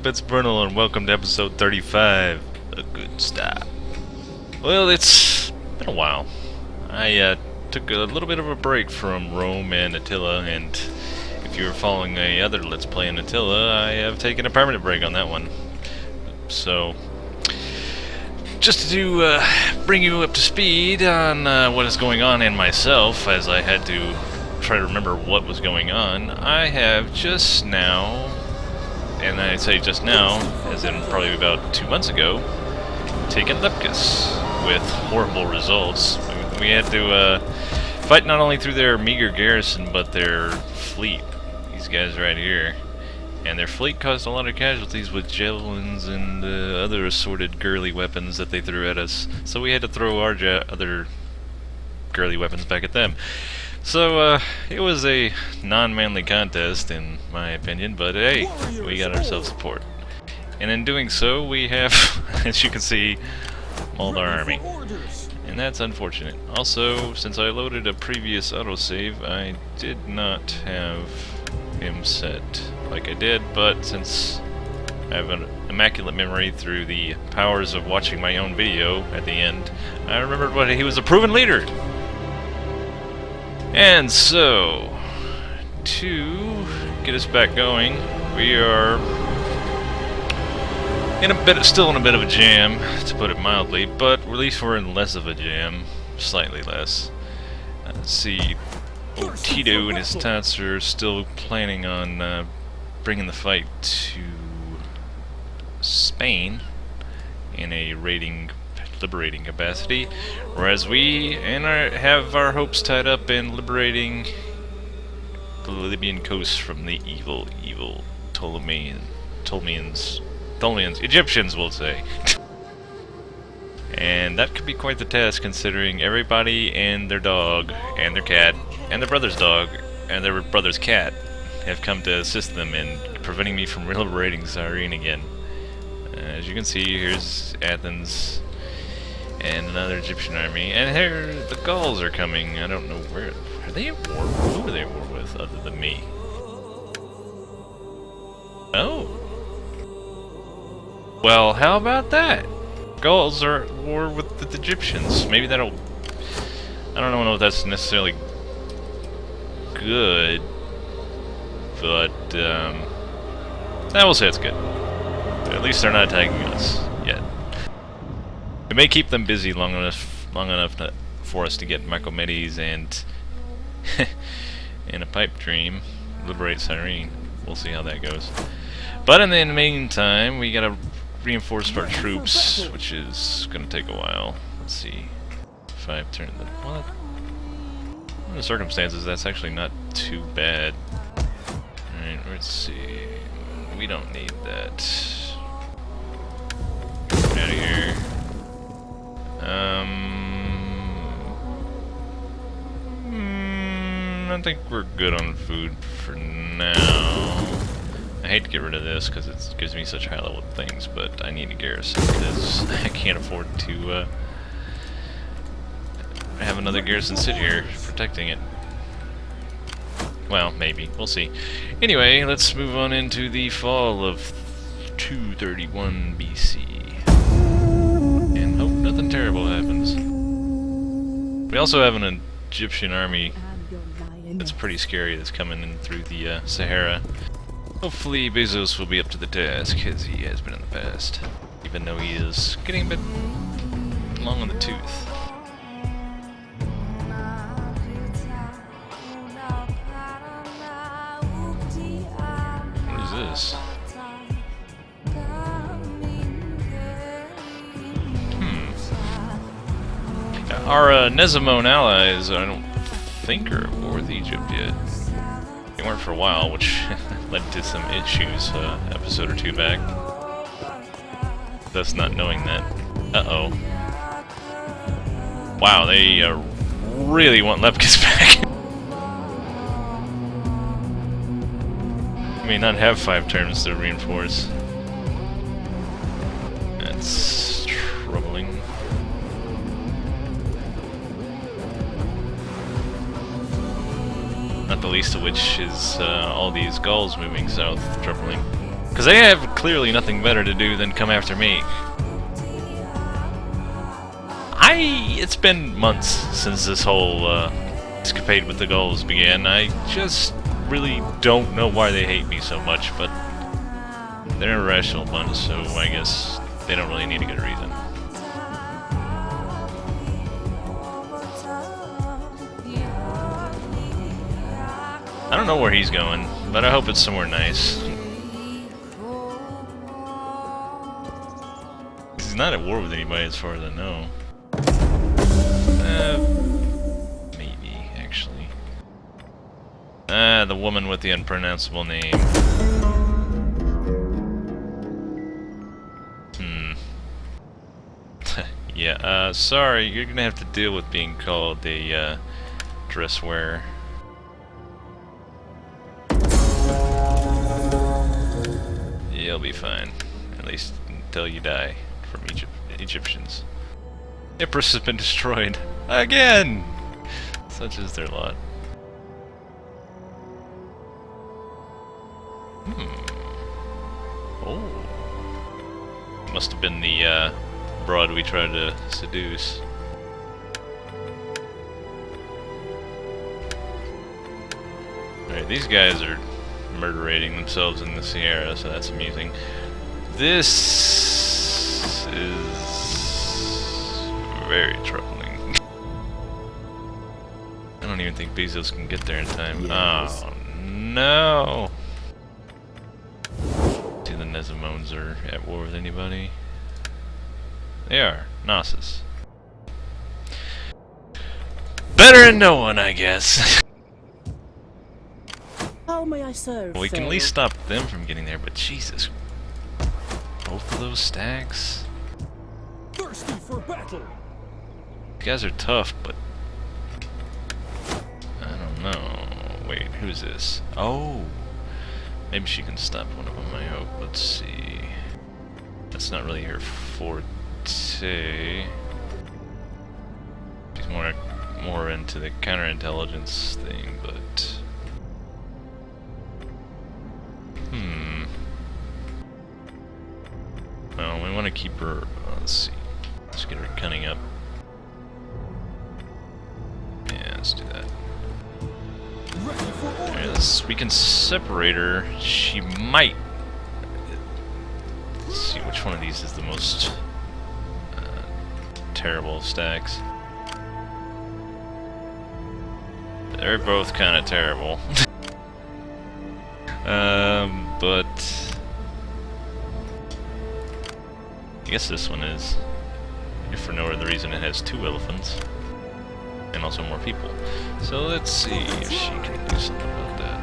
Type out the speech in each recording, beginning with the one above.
It's Bernal and welcome to episode 35. A good start. Well, it's been a while. I took a little bit of a break from Rome and Attila, and if you were following the other Let's Play in Attila, I have taken a permanent break on that one. So, just to bring you up to speed on what is going on and myself, as I had to try to remember what was going on, I have just now, and I say just now, as in probably about 2 months ago, taken Lepcis with horrible results. We had to fight not only through their meager garrison, but their fleet. These guys right here. And their fleet caused a lot of casualties with javelins and other assorted girly weapons that they threw at us. So we had to throw our other girly weapons back at them. So, it was a non-manly contest, in my opinion, but hey, we got ourselves support. And in doing so, we have, as you can see, mauled our army. And that's unfortunate. Also, since I loaded a previous autosave, I did not have him set like I did, but since I have an immaculate memory through the powers of watching my own video at the end, I remembered what he was a proven leader! And so, to get us back going, we are still in a bit of a jam, to put it mildly, but at least we're in less of a jam, slightly less. Let's see, old Tito and his tots are still planning on bringing the fight to Spain in a liberating capacity, whereas we have our hopes tied up in liberating the Libyan coast from the evil Ptolemies, Egyptians, we'll say. And that could be quite the task, considering everybody and their dog, and their cat, and their brother's dog, and their brother's cat have come to assist them in preventing me from liberating Cyrene again. As you can see, here's Athens and another Egyptian army, and here the Gauls are coming. I don't know where. Are they at war? Who are they at war with other than me? Oh. Well, how about that? Gauls are at war with the Egyptians. Maybe that'll... I don't know if that's necessarily good, but I will say it's good. At least they're not attacking us yet. It may keep them busy long enough for us to get Mycomedes and in a pipe dream liberate Cyrene. We'll see how that goes. But in the meantime, we gotta reinforce our troops, which is gonna take a while. Let's see if I've turned the what? In the circumstances, that's actually not too bad. Alright, let's see. We don't need that. Get out of here. I think we're good on food for now. I hate to get rid of this because it gives me such high level things, but I need a garrison because I can't afford to have another garrison sit here protecting it. Well, maybe. We'll see. Anyway, let's move on into the fall of 231 BC. And hope nothing terrible happens. We also have an Egyptian army that's pretty scary that's coming in through the Sahara. Hopefully Bezos will be up to the task, as he has been in the past. Even though he is getting a bit long on the tooth. What is this? Our Nesimone allies, I don't think are at war with Egypt yet. They weren't for a while, which led to some issues episode or two back. That's not knowing that. Uh-oh. Wow, they really want Lepcis back. May not have 5 turns to reinforce. That's troubling. Not the least of which is all these Gauls moving south, troubling. Because they have clearly nothing better to do than come after me. It's been months since this whole escapade with the Gauls began. I just really don't know why they hate me so much, but they're a rational bunch, so I guess they don't really need a good reason. I don't know where he's going, but I hope it's somewhere nice. He's not at war with anybody as far as I know. Maybe, actually. The woman with the unpronounceable name. Yeah, sorry, you're gonna have to deal with being called a, dress wearer. You'll be fine. At least until you die from Egyptians. Ypres has been destroyed. Again! Such is their lot. Oh. Must have been the, broad we tried to seduce. Alright, these guys are murderating themselves in the Sierra, so that's amusing. This is very troubling. I don't even think Bezos can get there in time. Yes. Oh no! See, the Nezumones are at war with anybody. They are. Knossos. Better than no one, I guess. How may I serve? Well, we can at least stop them from getting there, but Jesus. Both of those stacks? Thirsty for battle. You guys are tough, but I don't know. Wait, who's this? Oh, maybe she can stop one of them, I hope. Let's see. That's not really her forte. She's more into the counterintelligence thing, but well, we want to keep her. Let's see. Let's get her cunning up. Yeah, let's do that. Yes, we can separate her. She might. Let's see which one of these is the most terrible stacks. They're both kind of terrible. But I guess this one is, if for no other reason. It has 2 elephants and also more people. So let's see if she can do something about that.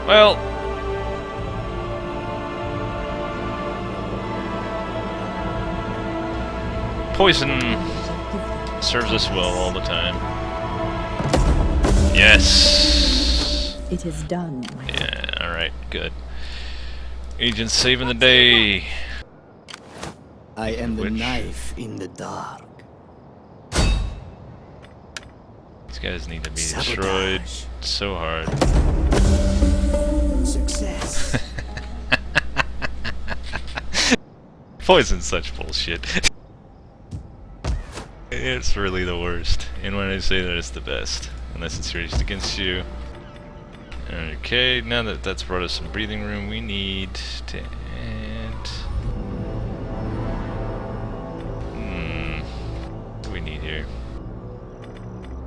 Well, poison serves us well all the time. Yes! It is done. Yeah, alright, good. Agents saving the day. I am the knife in the dark. These guys need to be destroyed so hard. Success. Poison's such bullshit. It's really the worst. And when I say that, it's the best. Unless it's used against you. Okay, now that that's brought us some breathing room, we need to add... What do we need here?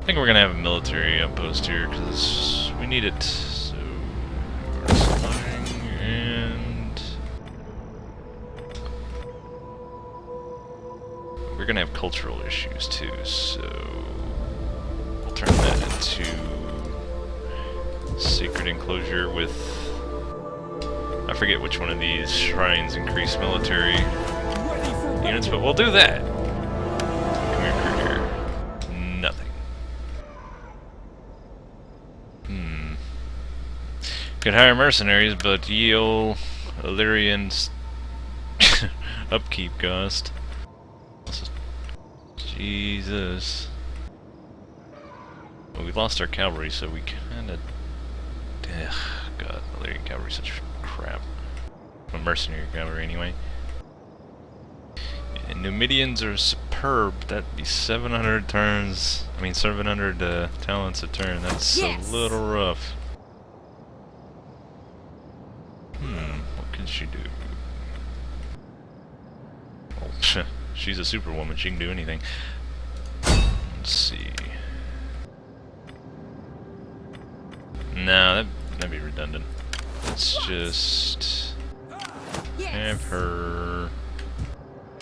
I think we're gonna have a military outpost here, because we need it. So... and... we're gonna have cultural issues too, so... we'll turn that into... sacred enclosure with... I forget which one of these shrines increase military units, but we'll do that. Come here, nothing. Could hire mercenaries, but ye old Illyrians upkeep cost. Jesus. Well, we lost our cavalry, so we kinda Ugh, God, Liberian cavalry, such crap. A mercenary cavalry, anyway. And Numidians are superb. That'd be 700 turns. I mean, 700 talents a turn. That's a little rough. What can she do? Well, she's a superwoman. She can do anything. Let's see. Nah, that'd be redundant. Let's just have her.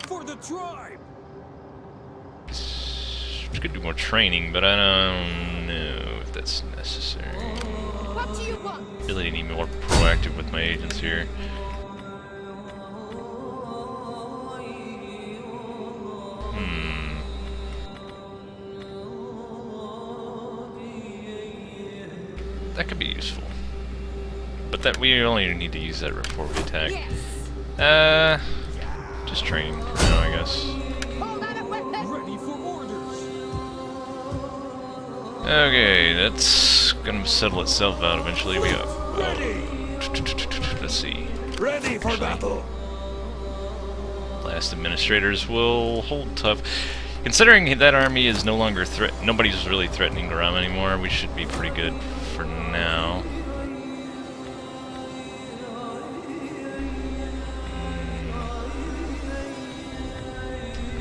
For the tribe. She could do more training, but I don't know if that's necessary. What do you want? Really need more proactive with my agents here. That could be useful. But that we only need to use that before we attack. Yes. Just training for now, I guess. Hold on a weapon. Ready for orders. Okay, that's gonna settle itself out eventually. We have. Let's see. Ready for battle. Last administrators will hold tough. Considering that army is no longer nobody's really threatening Garam anymore, we should be pretty good for now.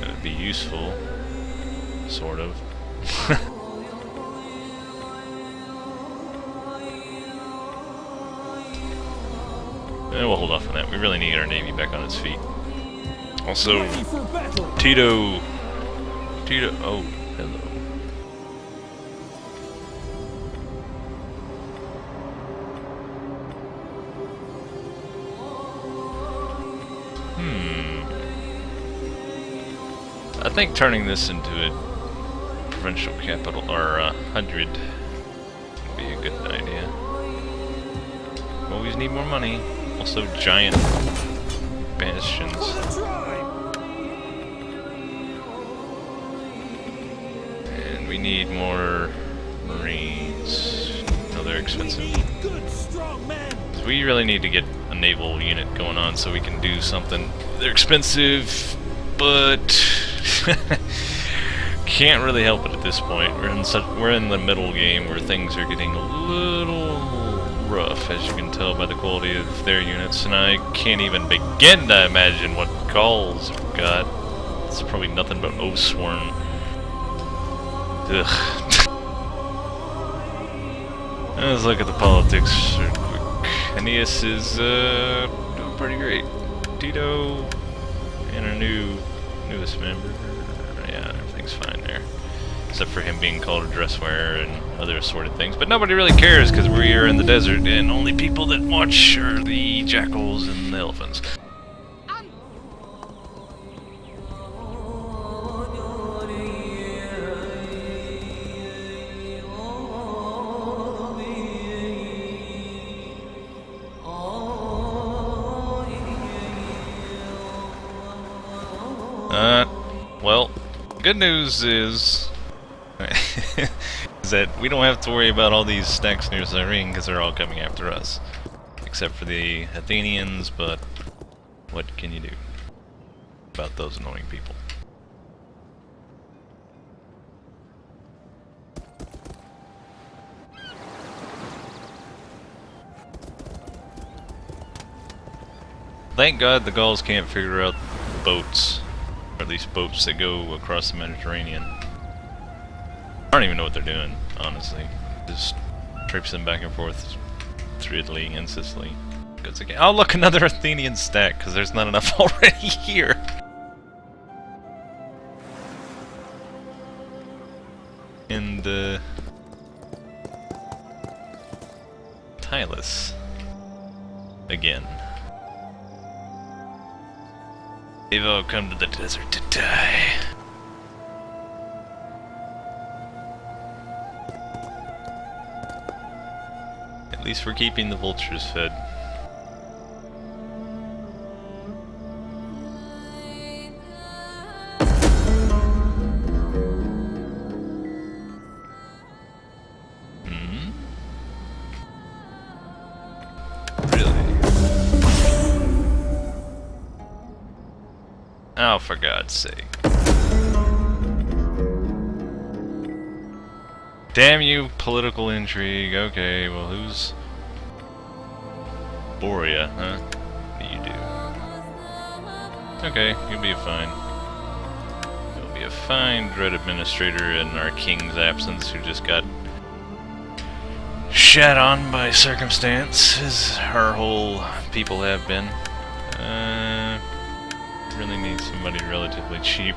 That'd be useful, sort of. We'll hold off on that. We really need our navy back on its feet. Also, Ready for battle. Tito, oh, hello. I think turning this into a provincial capital, or 100, would be a good idea. Always need more money. Also, giant bastions. For the tribe. And we need more marines. No, they're We expensive. need good, strong men. We really need to get a naval unit going on so we can do something. They're expensive, but can't really help it at this point. We're in the middle game where things are getting a little rough, as you can tell by the quality of their units, and I can't even begin to imagine what Gauls have got. It's probably nothing but Oathsworn. Ugh. Let's look at the politics real quick. Annaeus is doing pretty great. Tito and our newest member. Yeah, everything's fine there. Except for him being called a dress wearer and other assorted things. But nobody really cares because we are in the desert and only people that watch are the jackals and the elephants. Well, good news is that we don't have to worry about all these stacks near Cyrene because they're all coming after us. Except for the Athenians, but what can you do about those annoying people? Thank God the Gauls can't figure out boats. Or at least boats that go across the Mediterranean. I don't even know what they're doing, honestly. Just traipsing back and forth through Italy and Sicily. Goods again. Oh look, another Athenian stack, because there's not enough already here. And Tylus. Again. They've all come to the desert to die. At least we're keeping the vultures fed. Oh, for God's sake. Damn you, political intrigue. Okay, well, who's... Borea, huh? What do you do? Okay, you'll be fine. You'll be a fine dread administrator in our king's absence who just got shat on by circumstance, as our whole people have been. Really need somebody relatively cheap.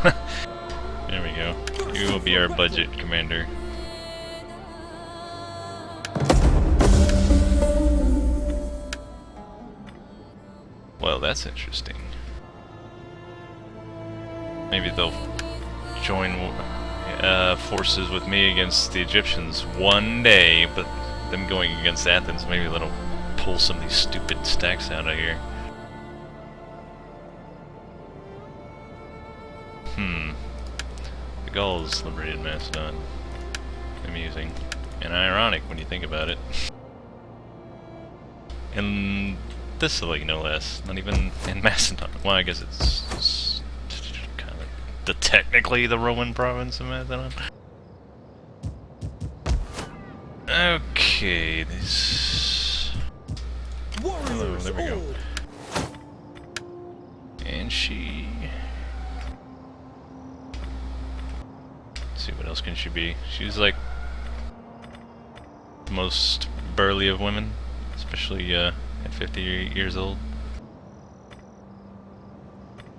There we go. You will be our budget commander. Well, that's interesting. Maybe they'll join forces with me against the Egyptians one day, but them going against Athens, maybe that'll pull some of these stupid stacks out of here. The Gauls liberated Macedon. Amusing. And ironic when you think about it. In Thessaly, no less. Not even in Macedon. Well, I guess it's kind of technically the Roman province of Macedon. Okay, this... Warriors, there we go. old. And she... Let's see, what else can she be? She's like the most burly of women, especially at 50 years old.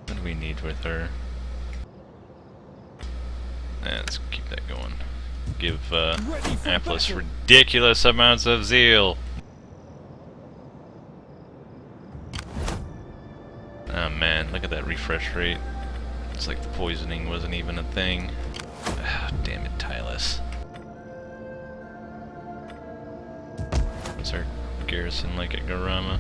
What do we need with her? Let's keep that going. Give Aplis ridiculous amounts of zeal. Oh man, look at that refresh rate. It's like the poisoning wasn't even a thing. Ah, damn it, Tylus. What's our garrison like at Garama?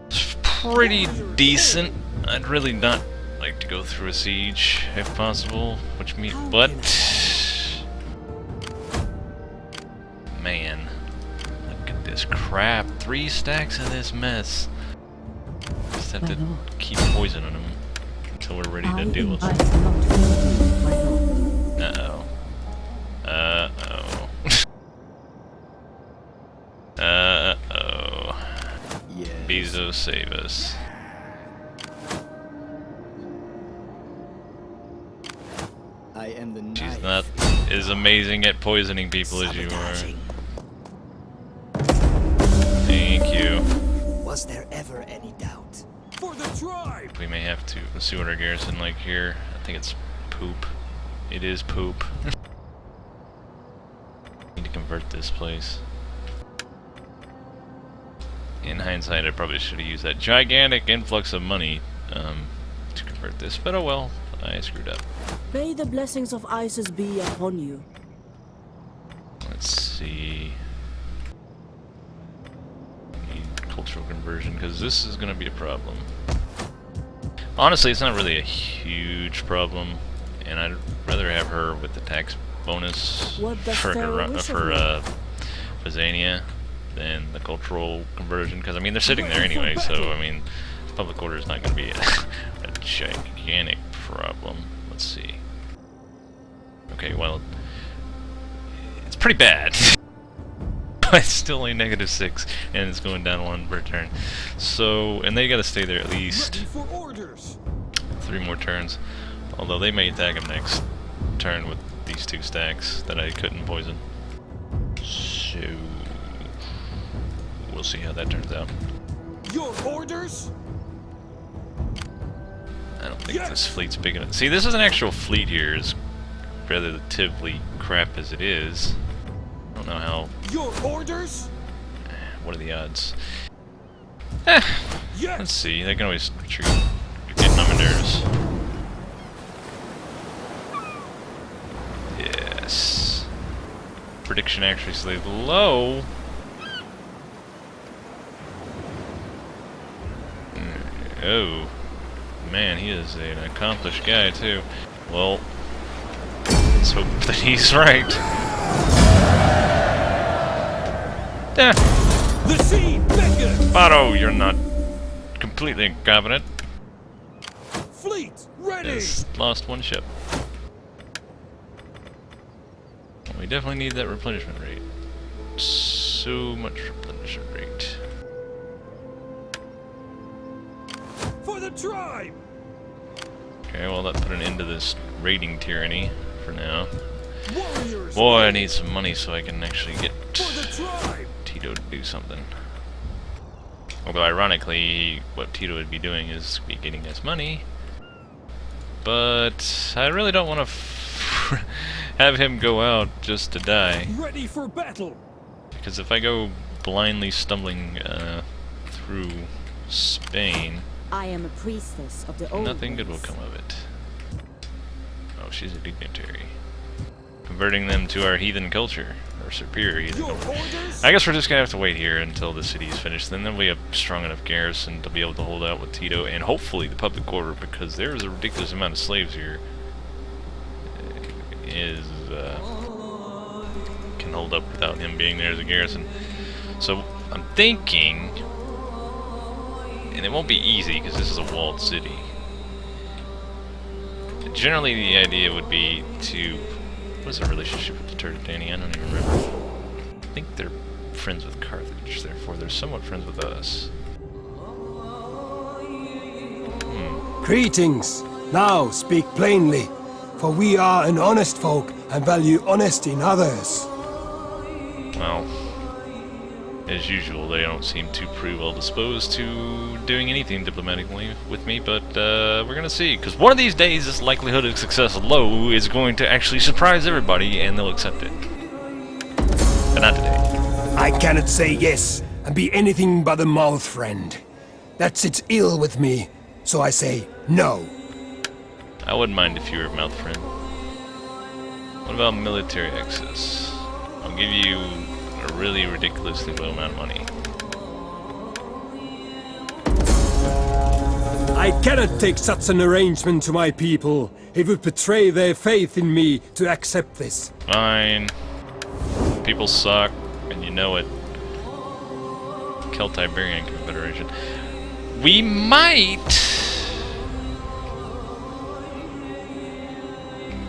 It's pretty decent. I'd really not like to go through a siege if possible, but man, look at this crap. 3 stacks of this mess. Just have to keep poisoning them until we're ready to deal with them. Uh-oh. Uh-oh. Uh-oh. Yes. Bezo, save us. I am the She's knife. not as amazing at poisoning people as you are. Sabotaging. Thank you. Was there ever any doubt? For the tribe! We may have to. Let's see what our garrison like here. I think it's poop. It is poop. Need to convert this place. In hindsight, I probably should have used that gigantic influx of money to convert this, but oh well, I screwed up. May the blessings of Isis be upon you. Let's see. Need cultural conversion, because this is going to be a problem. Honestly, it's not really a huge problem, and I'd rather have her with the tax bonus What does for Pharaoh her, wish for of Visania than the cultural conversion, because I mean they're sitting there anyway, so I mean public order is not going to be a gigantic problem. Let's see. Okay, well, it's pretty bad. But it's still only -6, and it's going down 1 per turn. So, and they got to stay there at least Ready for orders! 3 more turns. Although they may attack him next turn with these 2 stacks that I couldn't poison. So, we'll see how that turns out. Your orders? I don't think this fleet's big enough. See, this is an actual fleet here, as relatively crap as it is. I don't know how. Your orders? What are the odds? Yes! Let's see. They can always retreat. You're getting on my nerves. Yes. Prediction actually stayed low. Oh. Man, he is an accomplished guy, too. Well, let's hope that he's right. The sea beckons! Bato, you're not completely incompetent. Fleet, ready! has lost one ship. We definitely need that replenishment rate. So much replenishment rate. For the tribe! Okay, well that put an end to this raiding tyranny for now. Warriors! Boy, I need some money so I can actually get For the tribe! Tito to do something. Although ironically, what Tito would be doing is be getting us money. But I really don't want to have him go out just to die. Ready for battle! Because if I go blindly stumbling through Spain, I am a priestess of the old nothing good will ways. come of it. Oh, she's a dignitary. Converting them to our heathen culture. Or superior heathen Your culture. orders? I guess we're just gonna have to wait here until the city is finished. Then we have strong enough garrison to be able to hold out with Tito and hopefully the public order, because there is a ridiculous amount of slaves here. Can hold up without him being there as a garrison. So I'm thinking, and it won't be easy because this is a walled city. Generally, the idea would be to. What is their relationship with the Turdetani? I don't even remember. I think they're friends with Carthage, therefore they're somewhat friends with us. Greetings. Now speak plainly, for we are an honest folk and value honesty in others. Well, as usual, they don't seem too pretty well disposed to doing anything diplomatically with me, but we're gonna see, because one of these days this likelihood of success low is going to actually surprise everybody and they'll accept it. But not today. I cannot say yes and be anything but a mouth friend. That sits ill with me, so I say no. I wouldn't mind if you were a mouth friend. What about military access? I'll give you a really ridiculously low amount of money. I cannot take such an arrangement to my people. It would betray their faith in me to accept this. Fine. People suck, and you know it. Celtiberian Confederation. We might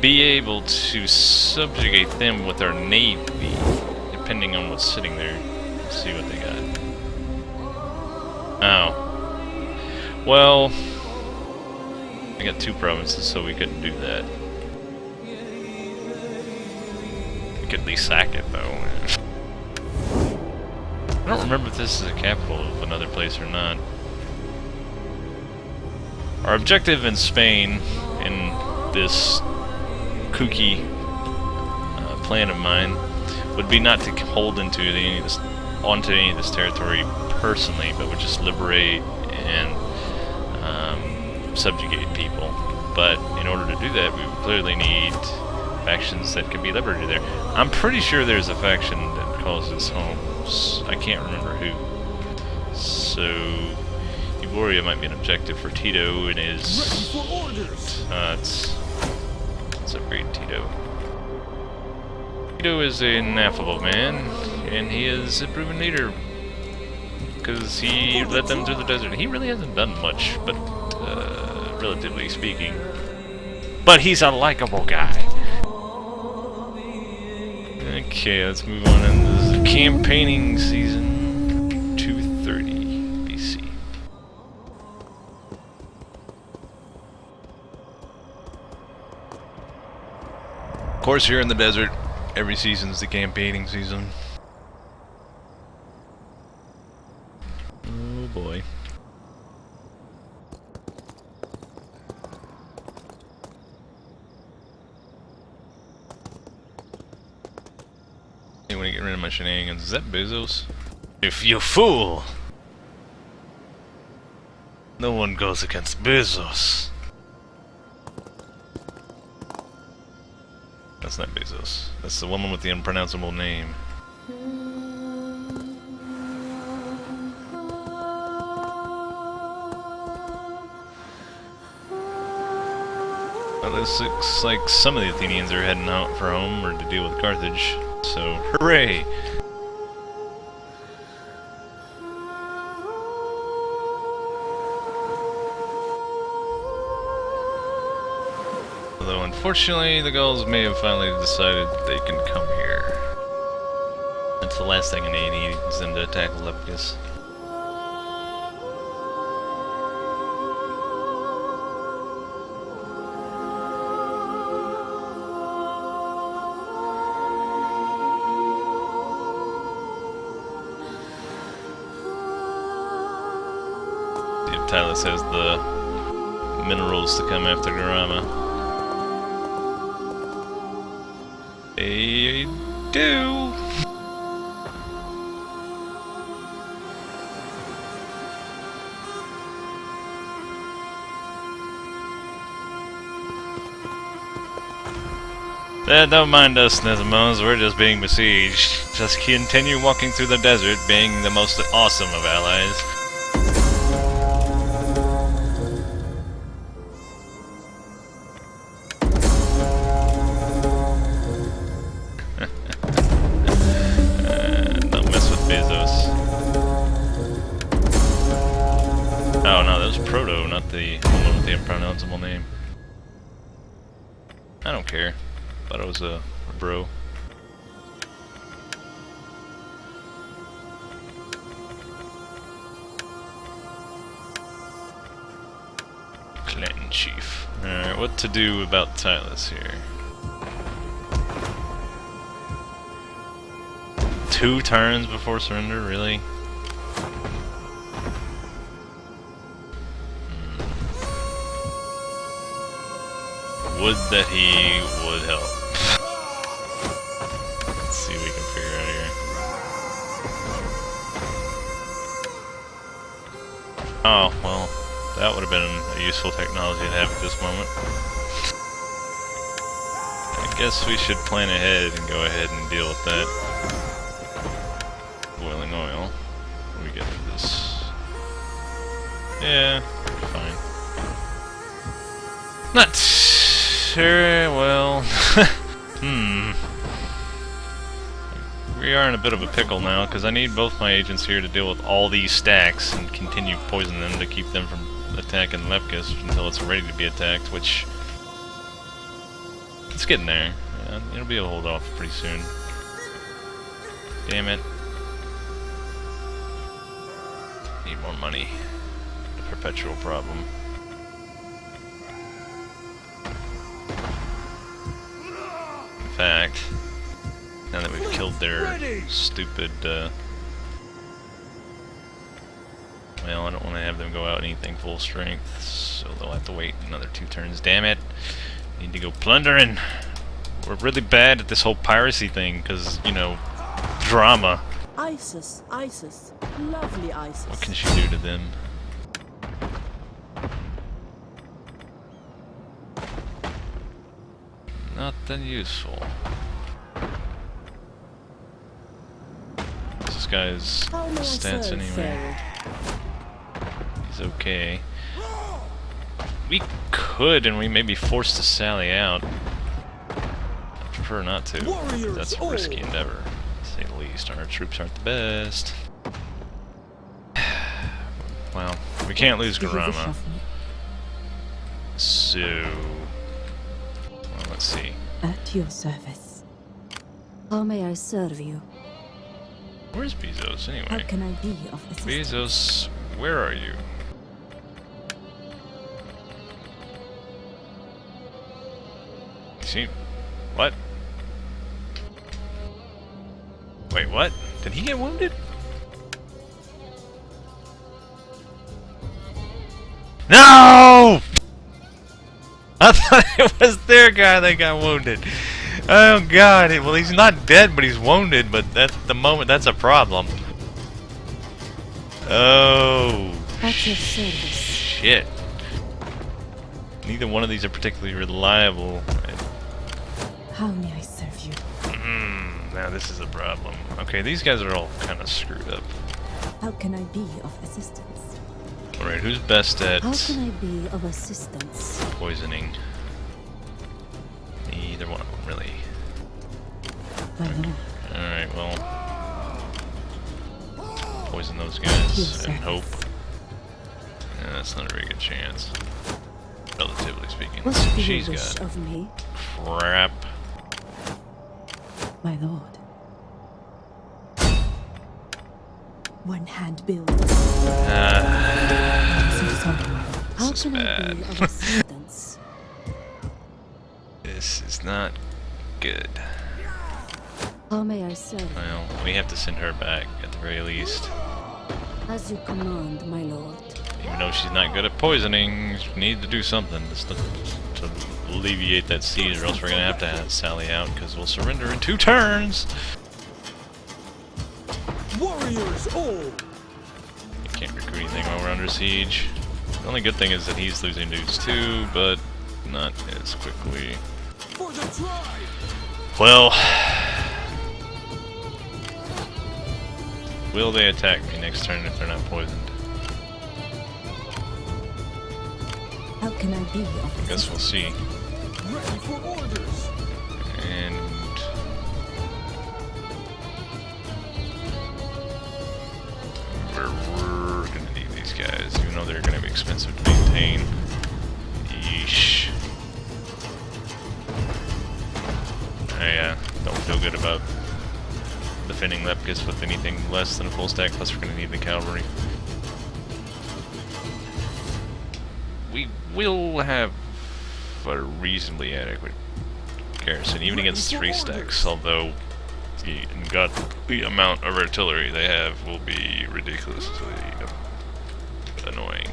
be able to subjugate them with our navy, depending on what's sitting there. Let's see what they got. Oh. Well, I got 2 provinces, so we couldn't do that. We could at least sack it, though. I don't remember if this is a capital of another place or not. Our objective in Spain, in this kooky plan of mine, would be not to hold onto any of this territory personally, but would just liberate and subjugate people. But in order to do that, we would clearly need factions that can be liberated there. I'm pretty sure there's a faction that calls its homes. I can't remember who. So Iboria might be an objective for Tito and his. Ready for orders! Let's upgrade Tito. Tito is an affable man, and he is a proven leader. Because he led them through the desert. He really hasn't done much, but relatively speaking. But he's a likable guy. Okay, let's move on into the campaigning season 230 BC. Of course, here in the desert, every season's the campaigning season. Oh boy. I want to get rid of my shenanigans. Is that Bezos? If you fool! No one goes against Bezos. That's not Bezos. That's the woman with the unpronounceable name. Well, this looks like some of the Athenians are heading out for home or to deal with Carthage. So, hooray! Although, unfortunately, the Gauls may have finally decided they can come here. That's the last thing I need. He needs them to attack Lepcis. See if Tylus has the minerals to come after Garama. They do. Don't mind us, Nesmos, we're just being besieged. Just continue walking through the desert, being the most awesome of allies. Don't mess with Bezos. Oh no, that was Proto, not the one with the unpronounceable name. I don't care. Thought it was a bro. Clan chief. Alright, what to do about Tylus here? 2 turns before surrender, really? Would that he would help. Let's see what we can figure out here. Oh, well, that would have been a useful technology to have at this moment. I guess we should plan ahead and go ahead and deal with that. Boiling oil. What do we get for this? Yeah, fine. Not sure, well... We are in a bit of a pickle now, because I need both my agents here to deal with all these stacks and continue poisoning them to keep them from attacking Lepcis until it's ready to be attacked, which... It's getting there. Yeah, it'll be a hold off pretty soon. Damn it. Need more money. The perpetual problem. In fact... Now that we've killed their stupid, well, I don't want to have them go out anything full strength, so they'll have to wait another 2 turns. Damn it! Need to go plundering! We're really bad at this whole piracy thing, because, you know, drama. Isis, Isis, lovely Isis. What can she do to them? Nothing useful. This guy's stats anyway. He's okay. We could, and we may be forced to sally out. I prefer not to. That's a risky endeavor, to say the least. Our troops aren't the best. Well, we can't lose Garama. So... Well, let's see. At your service. How may I serve you? Where's Bezos, How anyway? can I be of assistance? Bezos, where are you? See? What? Wait, what? Did he get wounded? No! I thought it was their guy that got wounded. Oh god, well he's not dead, but he's wounded, but at the moment that's a problem. Oh, At your service. shit. Neither one of these are particularly reliable. How may I serve you? Now this is a problem. Okay, these guys are all kind of screwed up. How can I be of assistance? Alright, who's best at How can I be of assistance? poisoning? Either one of them, really. My lord. Alright, well... Poison those guys Yes, and sir. hope. Yeah, that's not a very good chance. relatively speaking. What do you She's wish got of me? crap. My lord. One hand builds. So sorry. How is can I bad. be of assistance? This is not good. How may I serve? Well, we have to send her back at the very least. As you command, my lord. Even though she's not good at poisoning, we need to do something to alleviate that siege, or else we're gonna have to sally out because we'll surrender in 2 turns. Warriors all! We can't recruit anything while we're under siege. The only good thing is that he's losing dudes too, but not as quickly. For the tribe! Well, will they attack me next turn if they're not poisoned? How can I be of Guess we'll see. Ready for orders! And we're gonna need these guys, even though they're gonna be expensive to maintain. Yeesh. I don't feel good about defending Lepcis with anything less than a full stack, plus we're gonna need the cavalry. We will have a reasonably adequate garrison, even against 3 stacks, although the amount of artillery they have will be ridiculously annoying.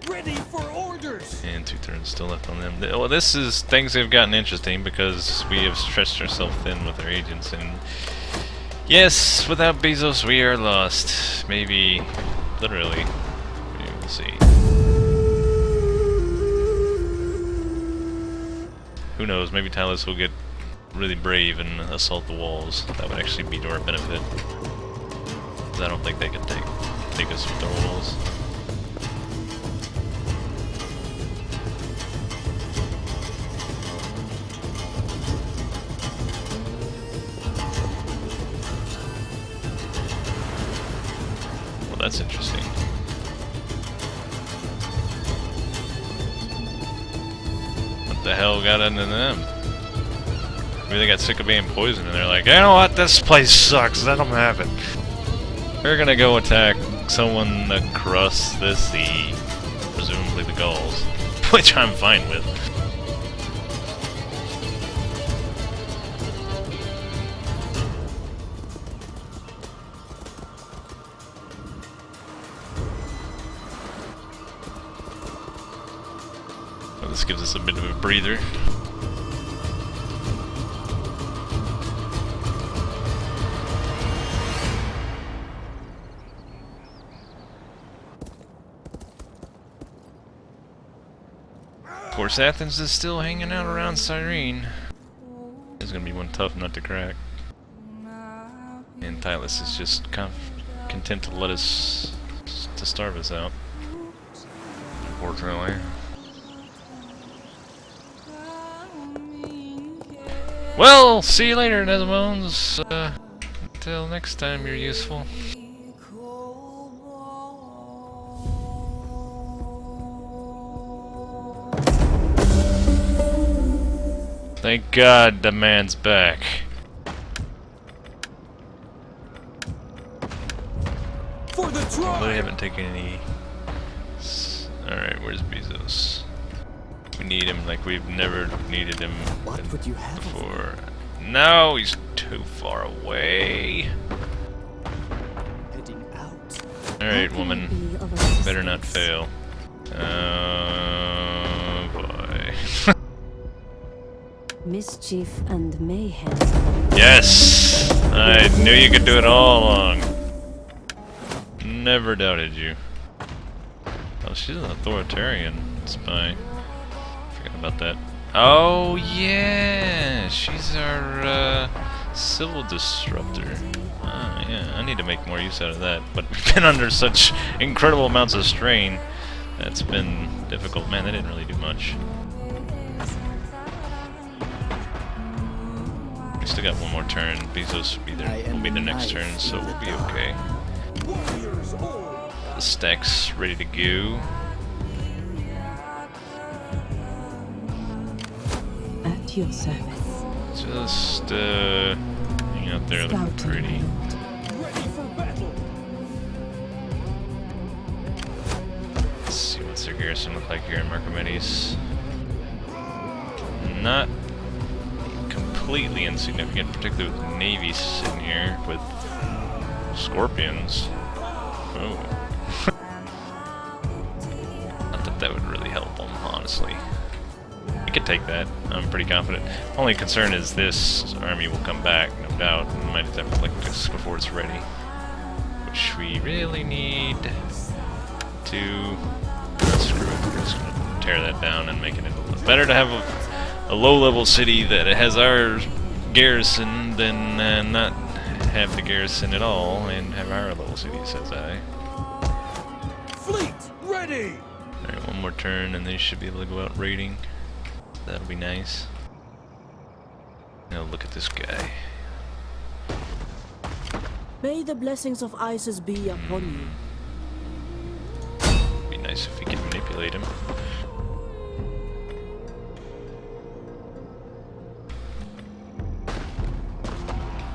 Ready for orders! And 2 turns still left on them. Well, this is things have gotten interesting because we have stretched ourselves thin with our agents, and yes, without Bezos we are lost. Maybe literally. We'll see. Who knows? Maybe Talus will get really brave and assault the walls. That would actually be to our benefit. 'Cause I don't think they can take us with their walls. Well, that's interesting. What the hell got into them? Maybe they got sick of being poisoned and they're like, you know what, this place sucks, let them have it. We're gonna go attack someone across the sea, presumably the Gauls, which I'm fine with. Well, this gives us a bit of a breather. Of course, Athens is still hanging out around Cyrene. It's gonna be one tough nut to crack. And Tylus is just content to let us to starve us out. Unfortunately. Well, see you later, Nesimones. Until next time, you're useful. Thank God the man's back. For the They tribe! haven't taken any. Alright, where's Bezos? We need him like we've never needed him What would you have of me? before. No, he's too far away. Heading out. Alright, How can I woman. be of assistance? Better not fail. Oh boy. Mischief and mayhem. Yes! I knew you could do it all along. Never doubted you. Oh, she's an authoritarian spy. Forgot about that. Oh, yeah! She's our, civil disruptor. Oh, yeah, I need to make more use out of that. But we've been under such incredible amounts of strain. That's been difficult. Man, they didn't really do much. We still got one more turn. Bezos will be there. Will be the next turn, so we'll be okay. Warriors all! The stack's ready to go. your service. Just, hang out there looking Scouting. pretty. Ready for battle. Let's see what's their garrison look like here in Marcomedes. Not completely insignificant, particularly with Navy sitting here with Scorpions. Oh. Not that that would really help them, honestly. We could take that. I'm pretty confident. Only concern is this army will come back, no doubt, and might have to inflict us before it's ready. Which we really need to... Screw it, we're just gonna tear that down and make it a little better to have a low-level city that has our garrison than not have the garrison at all and have our level city, says I. Fleet ready. Alright, one more turn and they should be able to go out raiding. That'll be nice. Now look at this guy. May the blessings of Isis be upon you. Be nice if we could manipulate him.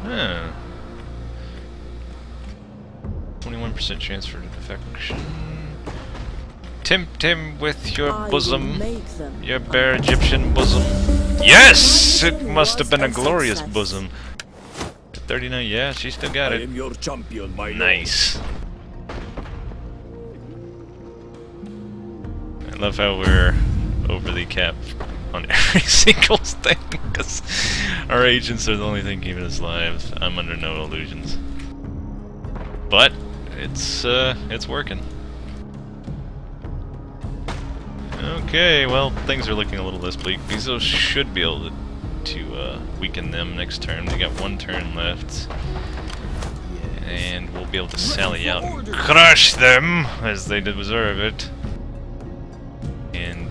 Huh. 21% chance for defection. Tempt him with your I will bosom. make them Your bare Egyptian bosom. Yes! It must have been a glorious bosom. 39, yeah, she still got it. your champion, my Nice. I love how we're over the cap on every single thing, because our agents are the only thing keeping us alive. I'm under no illusions. But it's working. Okay, well, things are looking a little less bleak. Bezos should be able to weaken them next turn. They got one turn left. And we'll be able to sally out and crush them, as they deserve it. And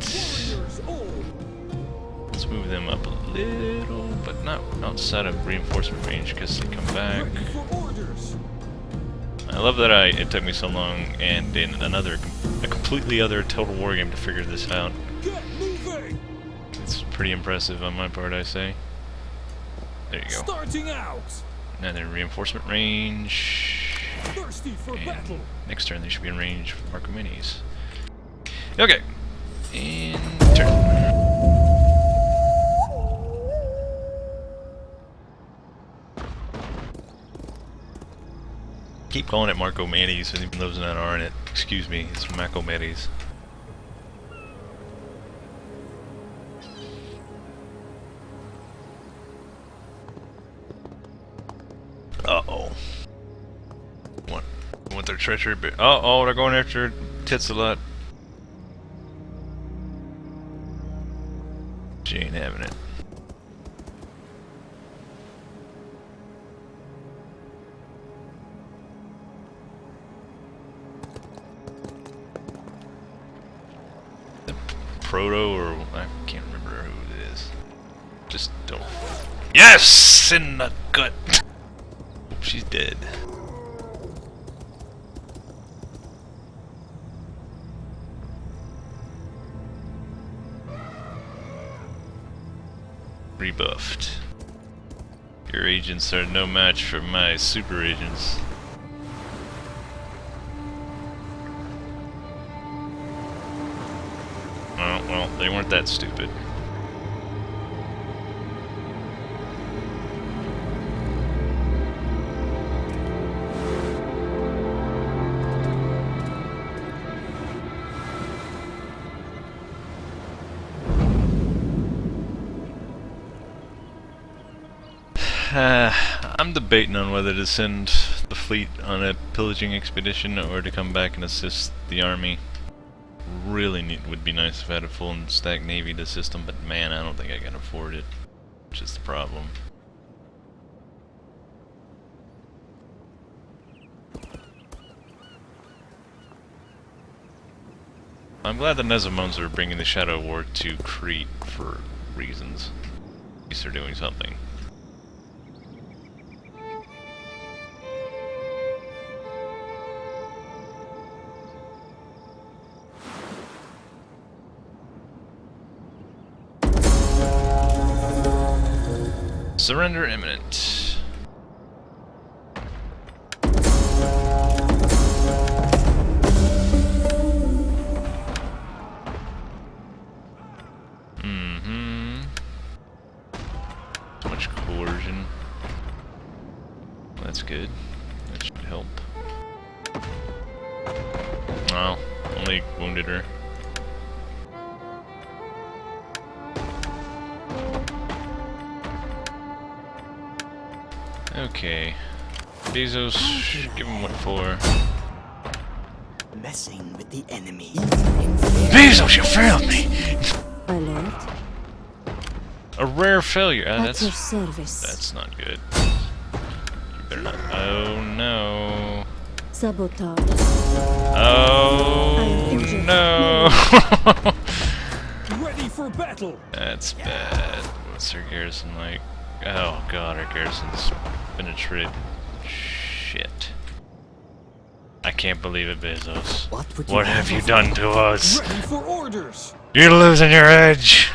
let's move them up a little, but not outside of reinforcement range, because they come back. Ready for orders. I love that it took me so long and in a completely other Total War game to figure this out. Get moving. It's pretty impressive on my part, I say. There you go. Starting out. Now they're in reinforcement range. Thirsty for And battle. next turn they should be in range for Marcomedes. Okay. And turn. Keep calling it Marcomedes, even those that aren't it. Excuse me, it's Marcomedes. Uh-oh. Want their treachery? Uh-oh, they're going after tits a lot. She ain't having it. Proto, or I can't remember who it is. Just don't. Yes! In the gut! Hope she's dead. Rebuffed. Your agents are no match for my super agents. Oh, well, they weren't that stupid. I'm debating on whether to send the fleet on a pillaging expedition or to come back and assist the army. Really would be nice if I had a full and stacked navy to assist them, but man, I don't think I can afford it, which is the problem. I'm glad the Nezumones are bringing the Shadow War to Crete for reasons. At least they're doing something. Surrender imminent. So much coercion. That's good. That should help. Oh, only wounded her. Okay. Bezos, give him what for? Messing with the enemy. Bezos, you failed me! My lord, A rare failure. at your service. That's not good. You better not. Oh no. Sabotage. Oh no. Ready for battle. That's bad. What's her garrison like? Oh god, our garrison's penetrated. Shit. I can't believe it, Bezos. What have you done to us? Ready for orders. You're losing your edge!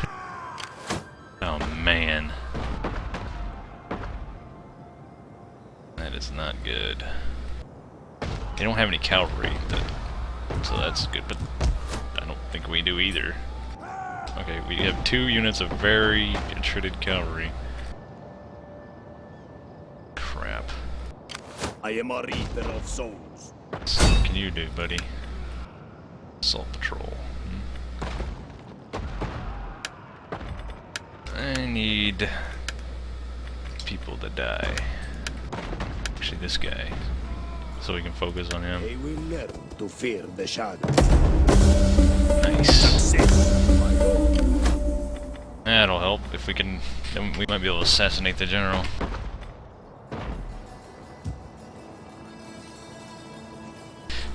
Oh man. That is not good. They don't have any cavalry, so that's good, but I don't think we do either. Okay, we have 2 units of very entreated cavalry. Crap. I am a reaper of souls. So what can you do, buddy? Assault patrol. I need people to die. Actually, this guy. So we can focus on him. They will learn to fear the shadow. Nice. Success, my lord. That'll help. If we can, then we might be able to assassinate the general.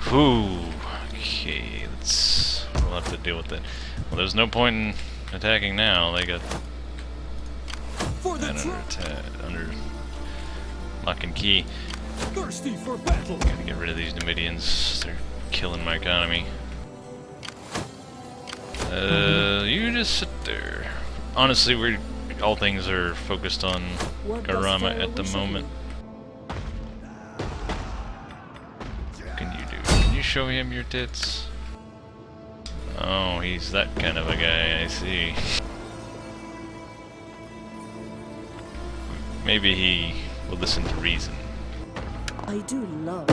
Whew. Okay, we'll have to deal with it. Well, there's no point in attacking now. They got For the that trap. under lock and key. Thirsty for battle. Gotta get rid of these Numidians. They're killing my economy. You just sit there. Honestly, all things are focused on Garama at the moment. What can you do? Can you show him your tits? Oh, he's that kind of a guy, I see. Maybe he will listen to reason. I do love.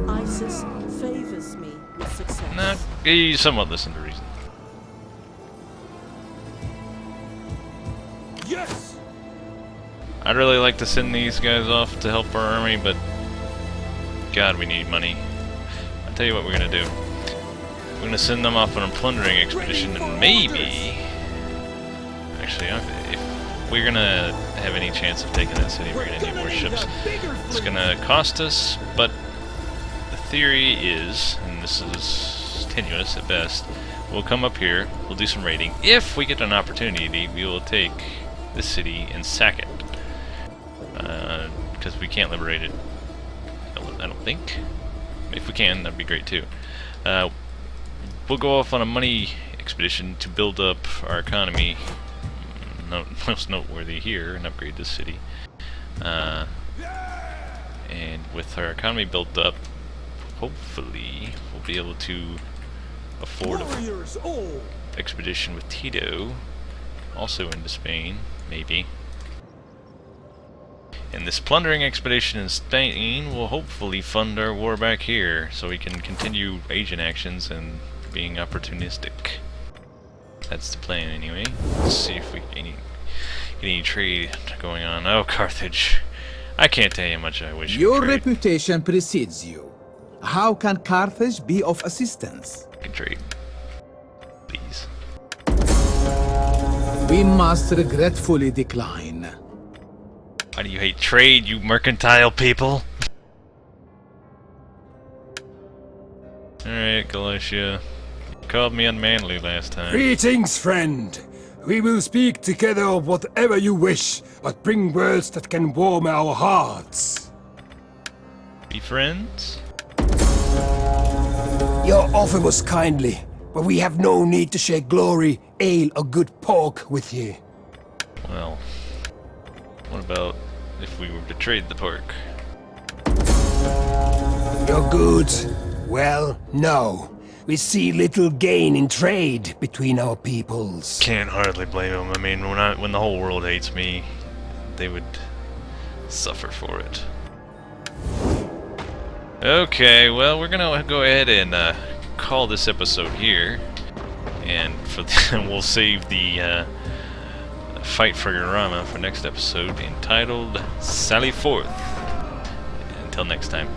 Isis favors me with success. Nah, he somewhat listened to reason. Yes. I'd really like to send these guys off to help our army, but God, we need money. I'll tell you what we're gonna do. We're gonna send them off on a plundering expedition, and maybe... Actually, if we're gonna have any chance of taking that city, we're gonna need more ships. It's gonna cost us, but the theory is, and this is tenuous at best, we'll come up here, we'll do some raiding. If we get an opportunity, we will take this city and sack it. Because we can't liberate it, I don't think. If we can, that'd be great too. We'll go off on a money expedition to build up our economy. Most noteworthy here, and upgrade this city. And with our economy built up, hopefully we'll be able to afford Warriors, oh. expedition with Tito, also into Spain, maybe. And this plundering expedition in Spain will hopefully fund our war back here, so we can continue agent actions and being opportunistic. That's the plan anyway. Let's see if we get any trade going on. Oh, Carthage. I can't tell you how much I wish you Your could trade. reputation precedes you. How can Carthage be of assistance? I can trade. Please. We must regretfully decline. Why do you hate trade, you mercantile people? Alright, Galatia. You called me unmanly last time. Greetings, friend. We will speak together of whatever you wish, but bring words that can warm our hearts. Be friends? Your offer was kindly, but we have no need to share glory, ale, or good pork with you. Well, about if we were to trade the pork. Your goods? Well, no. We see little gain in trade between our peoples. Can't hardly blame them. I mean, when the whole world hates me, they would suffer for it. Okay, well, we're gonna go ahead and call this episode here, and we'll save the fight for Urama for next episode, entitled Sally Forth. Until next time.